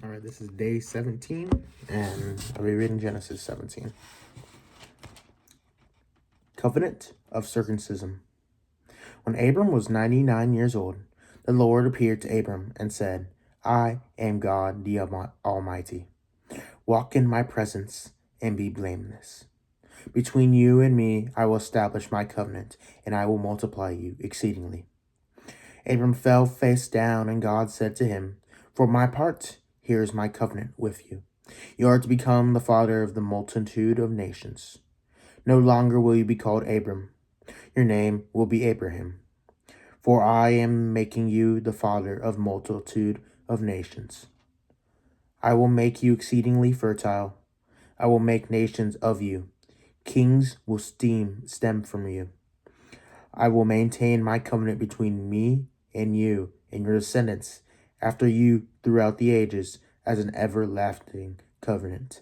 All right, this is day 17, and I'll be reading Genesis 17. Covenant of circumcision. When Abram was 99 years old, the Lord appeared to Abram and said, I am God the Almighty. Walk in my presence and be blameless. Between you and me I will establish my covenant, and I will multiply you exceedingly. Abram fell face down, and God said to him, For my part, here is my covenant with you. You are to become the father of the multitude of nations. No longer will you be called Abram. Your name will be Abraham. For I am making you the father of multitude of nations. I will make you exceedingly fertile. I will make nations of you. Kings will stem from you. I will maintain my covenant between me and you and your descendants after you throughout the ages as an everlasting covenant,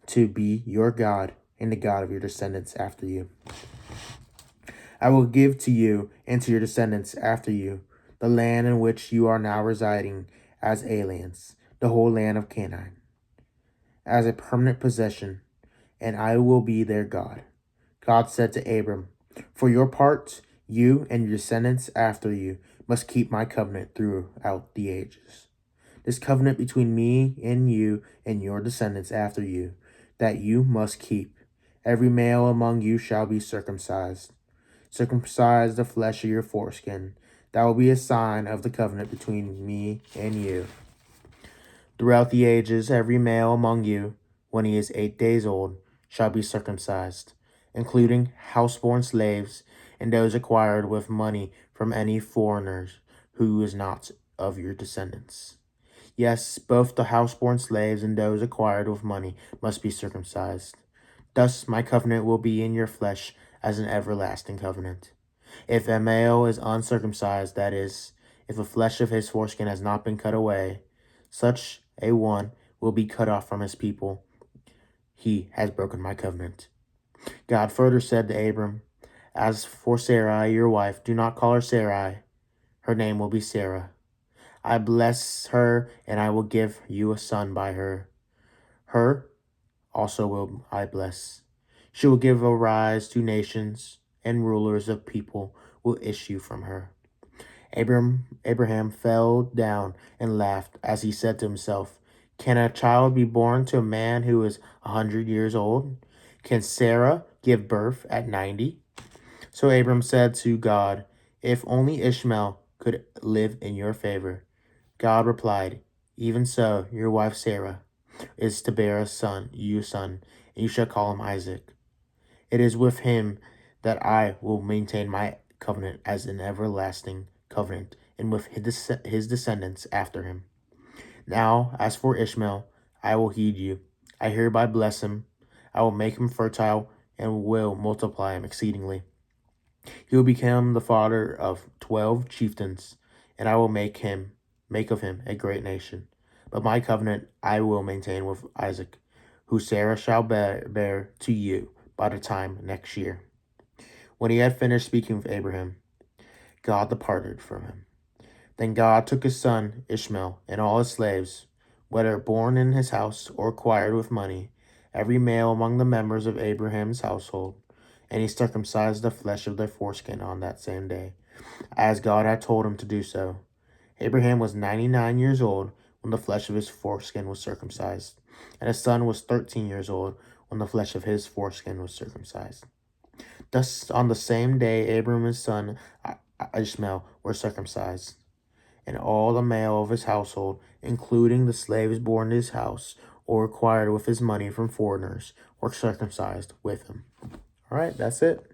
to be your God and the God of your descendants after you. I will give to you and to your descendants after you the land in which you are now residing as aliens, the whole land of Canaan, as a permanent possession, and I will be their God. God said to Abram, For your part, you and your descendants after you must keep my covenant throughout the ages. This covenant between me and you and your descendants after you, that you must keep. Every male among you shall be circumcised. Circumcise the flesh of your foreskin. That will be a sign of the covenant between me and you. Throughout the ages, every male among you, when he is 8 days old, shall be circumcised, including houseborn slaves and those acquired with money from any foreigners who is not of your descendants. Yes, both the houseborn slaves and those acquired with money must be circumcised. Thus my covenant will be in your flesh as an everlasting covenant. If a male is uncircumcised, that is, if the flesh of his foreskin has not been cut away, such a one will be cut off from his people. He has broken my covenant. God further said to Abram, As for Sarai, your wife, do not call her Sarai. Her name will be Sarah. I bless her, and I will give you a son by her. Her also will I bless. She will give a rise to nations, and rulers of people will issue from her. Abraham fell down and laughed as he said to himself, Can a child be born to a man who is 100 years old? Can Sarah give birth at 90? So Abram said to God, If only Ishmael could live in your favor. God replied, Even so, your wife Sarah is to bear a son, and you shall call him Isaac. It is with him that I will maintain my covenant as an everlasting covenant, and with his descendants after him. Now, as for Ishmael, I will heed you. I hereby bless him. I will make him fertile and will multiply him exceedingly. He will become the father of 12 chieftains, and I will make of him a great nation. But my covenant I will maintain with Isaac, who Sarah shall bear to you by the time next year. When he had finished speaking with Abraham, God departed from him. Then God took his son Ishmael and all his slaves, whether born in his house or acquired with money, every male among the members of Abraham's household, and he circumcised the flesh of their foreskin on that same day, as God had told him to do so. Abraham was 99 years old when the flesh of his foreskin was circumcised, and his son was 13 years old when the flesh of his foreskin was circumcised. Thus on the same day Abraham and his son Ishmael were circumcised, and all the male of his household, including the slaves born in his house or acquired with his money from foreigners, were circumcised with him. All right, that's it.